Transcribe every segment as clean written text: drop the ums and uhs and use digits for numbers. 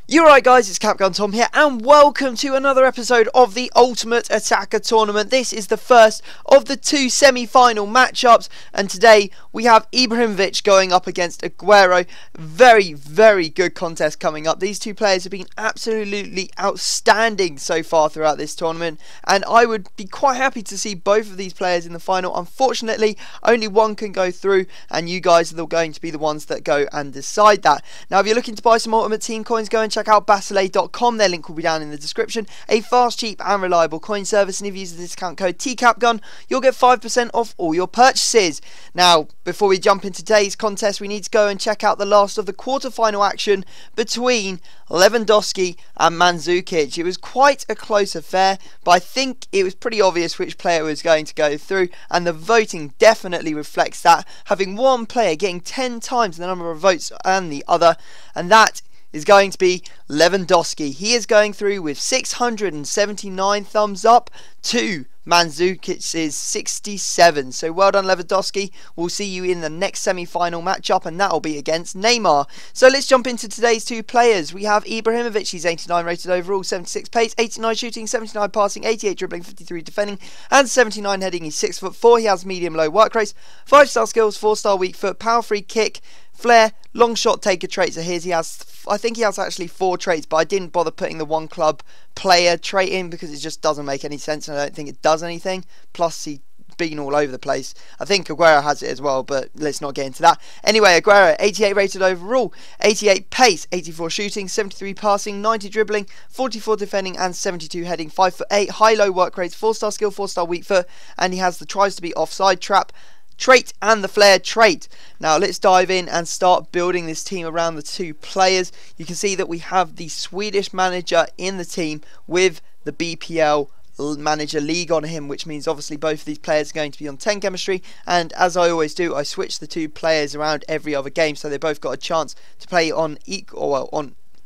You're right guys, it's Capgun Tom here and welcome to another episode of the Ultimate Attacker Tournament. This is the first of the two semi-final matchups and today we have IBRAHIMOVIC going up against AGUERO. Very good contest coming up. These two players have been absolutely outstanding so far throughout this tournament and I would be quite happy to see both of these players in the final. Unfortunately, only one can go through and you guys are going to be the ones that go and decide that. Now if you're looking to buy some Ultimate Team coins, go and check out basile.com. Their link will be down in the description. A fast, cheap and reliable coin service, and if you use the discount code TCAPGUN you'll get 5% off all your purchases. Now before we jump into today's contest, we need to go and check out the last of the quarter-final action between Lewandowski and Mandzukic. It was quite a close affair, but I think it was pretty obvious which player was going to go through, and the voting definitely reflects that, having one player getting 10 times the number of votes than the other, and that is going to be Lewandowski. He is going through with 679 thumbs up to Mandzukic's 67. So well done, Lewandowski. We'll see you in the next semi-final matchup, and that'll be against Neymar. So let's jump into today's two players. We have IBRAHIMOVIC. He's 89 rated overall, 76 pace, 89 shooting, 79 passing, 88 dribbling, 53 defending, and 79 heading. He's 6'4". He has medium-low work rates, 5-star skills, 4-star weak foot, power free kick, flair, long shot taker traits are his. I think he has actually 4 traits, but I didn't bother putting the one club player trait in because it just doesn't make any sense and I don't think it does anything. Plus he's been all over the place. I think Aguero has it as well, but let's not get into that. Anyway, Aguero, 88 rated overall, 88 pace, 84 shooting, 73 passing, 90 dribbling, 44 defending and 72 heading, 5'8", high-low work rates, 4-star skill, 4-star weak foot, and he has the tries to be offside trap trait and the flair trait. Now let's dive in and start building this team around the two players. You can see that we have the Swedish manager in the team with the BPL manager league on him, which means obviously both of these players are going to be on 10 chemistry, and as I always do, I switch the two players around every other game so they both got a chance to play on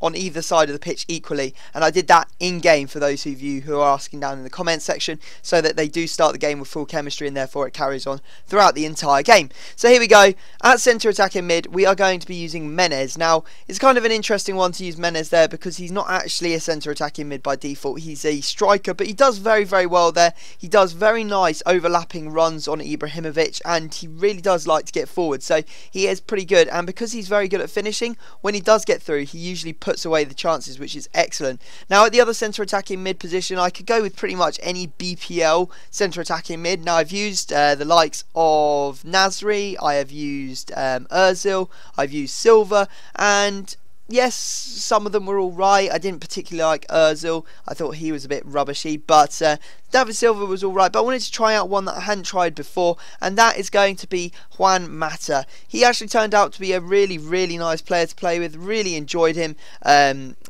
on either side of the pitch equally, and I did that in game for those of you who are asking down in the comments section, so that they do start the game with full chemistry and therefore it carries on throughout the entire game. So here we go. At centre attacking mid we are going to be using Menez. Now it's kind of an interesting one to use Menez there because he's not actually a centre attacking mid by default, he's a striker, but he does very well there. He does very nice overlapping runs on IBRAHIMOVIC and he really does like to get forward, so he is pretty good, and because he's very good at finishing, when he does get through he usually puts away the chances, which is excellent. Now at the other centre attacking mid position I could go with pretty much any BPL centre attacking mid. Now I've used the likes of Nasri, I have used Ozil, I've used Silva, and yes, some of them were alright. I didn't particularly like Ozil, I thought he was a bit rubbishy, but David Silva was alright, but I wanted to try out one that I hadn't tried before, and that is going to be Juan Mata. He actually turned out to be a really nice player to play with, really enjoyed him.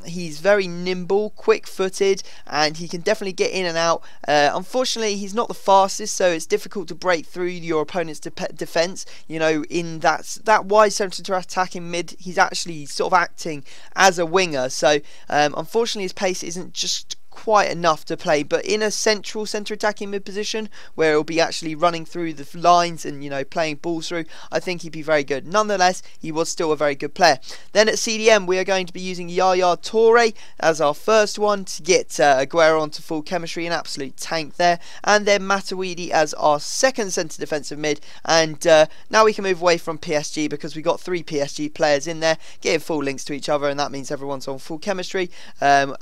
He's very nimble, quick-footed, and he can definitely get in and out. Unfortunately, he's not the fastest, so it's difficult to break through your opponent's defence. You know, in that wide centre attacking mid, he's actually sort of acting as a winger, so unfortunately his pace isn't just quite enough to play, but in a central centre attacking mid position where he'll be actually running through the lines and, you know, playing balls through, I think he'd be very good. Nonetheless, he was still a very good player. Then at CDM we are going to be using Yaya Toure as our first one to get Aguero onto full chemistry, an absolute tank there, and then Matuidi as our second centre defensive mid, and now we can move away from PSG because we got 3 PSG players in there getting full links to each other, and that means everyone's on full chemistry, and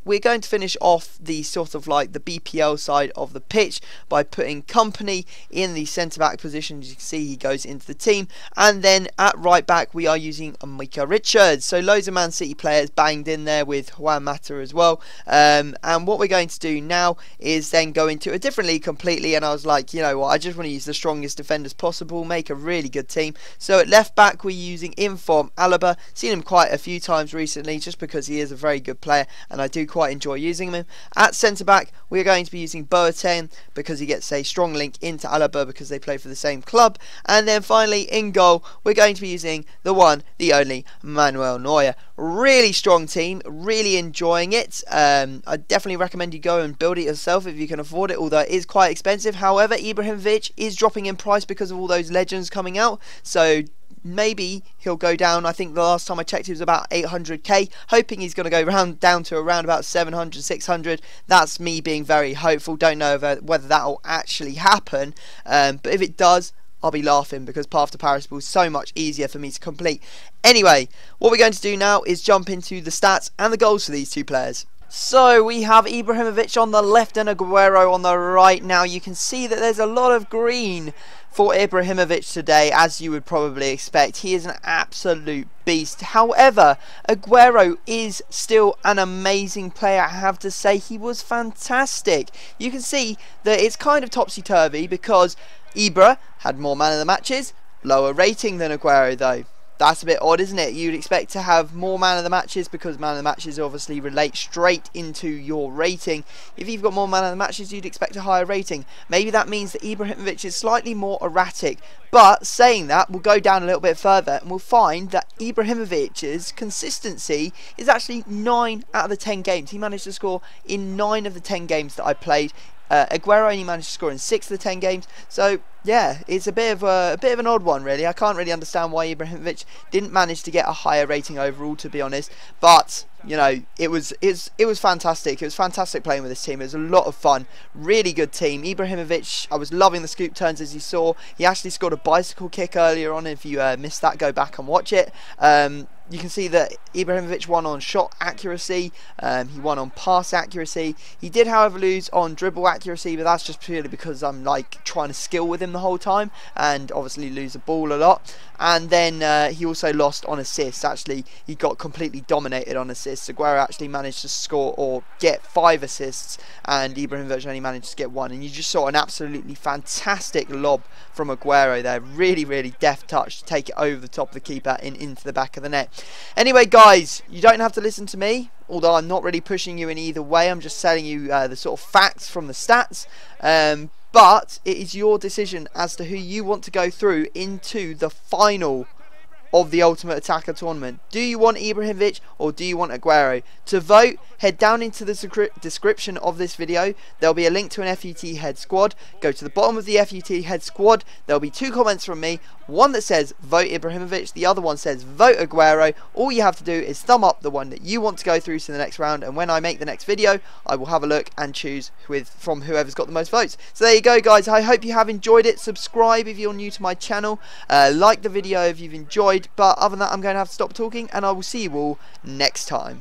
we're going to finish off the sort of like the BPL side of the pitch by putting Company in the centre back position. As you can see, he goes into the team, and then at right back we are using Micah Richards. So loads of Man City players banged in there with Juan Mata as well, and what we're going to do now is then go into a different league completely, and I was like, you know what, I just want to use the strongest defenders possible, make a really good team. So at left back we're using Inform Alaba. Seen him quite a few times recently just because he is a very good player and I do quite enjoy using him. At centre back we are going to be using Boateng because he gets a strong link into Alaba because they play for the same club, and then finally in goal we're going to be using the one, the only Manuel Neuer. Really strong team, really enjoying it. I definitely recommend you go and build it yourself if you can afford it, although it is quite expensive. However, IBRAHIMOVIC is dropping in price because of all those legends coming out, so maybe he'll go down. I think the last time I checked he was about 800k, hoping he's going to go down to around about 700, 600. That's me being very hopeful. Don't know whether that will actually happen, but if it does, I'll be laughing, because Path to Paris is so much easier for me to complete. Anyway, what we're going to do now is jump into the stats and the goals for these two players. So we have IBRAHIMOVIC on the left and AGUERO on the right. Now you can see that there's a lot of green for IBRAHIMOVIC today, as you would probably expect. He is an absolute beast. However, AGUERO is still an amazing player, I have to say. He was fantastic. You can see that it's kind of topsy-turvy, because Ibra had more man of the matches, lower rating than AGUERO though. That's a bit odd, isn't it? You'd expect to have more man of the matches, because man of the matches obviously relate straight into your rating. If you've got more man of the matches, you'd expect a higher rating. Maybe that means that IBRAHIMOVIC is slightly more erratic. But saying that, we'll go down a little bit further and we'll find that IBRAHIMOVIC's consistency is actually 9 out of the 10 games. He managed to score in 9 of the 10 games that I played. AGUERO only managed to score in 6 of the 10 games. So yeah, it's a bit of an odd one, really. I can't really understand why IBRAHIMOVIC didn't manage to get a higher rating overall, to be honest. But you know, it was fantastic. It was fantastic playing with this team. It was a lot of fun. Really good team. IBRAHIMOVIC, I was loving the scoop turns, as you saw. He actually scored a bicycle kick earlier on. If you missed that, go back and watch it. You can see that IBRAHIMOVIC won on shot accuracy. He won on pass accuracy. He did, however, lose on dribble accuracy, but that's just purely because I'm like trying to skill with him the whole time, and obviously lose the ball a lot. And then he also lost on assists. Actually, he got completely dominated on assists. AGUERO actually managed to score or get 5 assists, and IBRAHIMOVIC only managed to get 1. And you just saw an absolutely fantastic lob from AGUERO there. Really, really deft touch to take it over the top of the keeper and into the back of the net. Anyway, guys, you don't have to listen to me, although I'm not really pushing you in either way. I'm just telling you the sort of facts from the stats. But it is your decision as to who you want to go through into the final of the Ultimate Attacker tournament. Do you want IBRAHIMOVIC or do you want AGUERO? To vote, head down into the description of this video. There'll be a link to an FUT head squad. Go to the bottom of the FUT head squad. There'll be 2 comments from me. One that says vote IBRAHIMOVIC, the other one says vote AGUERO. All you have to do is thumb up the one that you want to go through to the next round, and when I make the next video, I will have a look and choose from whoever's got the most votes. So there you go, guys. I hope you have enjoyed it. Subscribe if you're new to my channel. Like the video if you've enjoyed. But other than that, I'm going to have to stop talking, and I will see you all next time.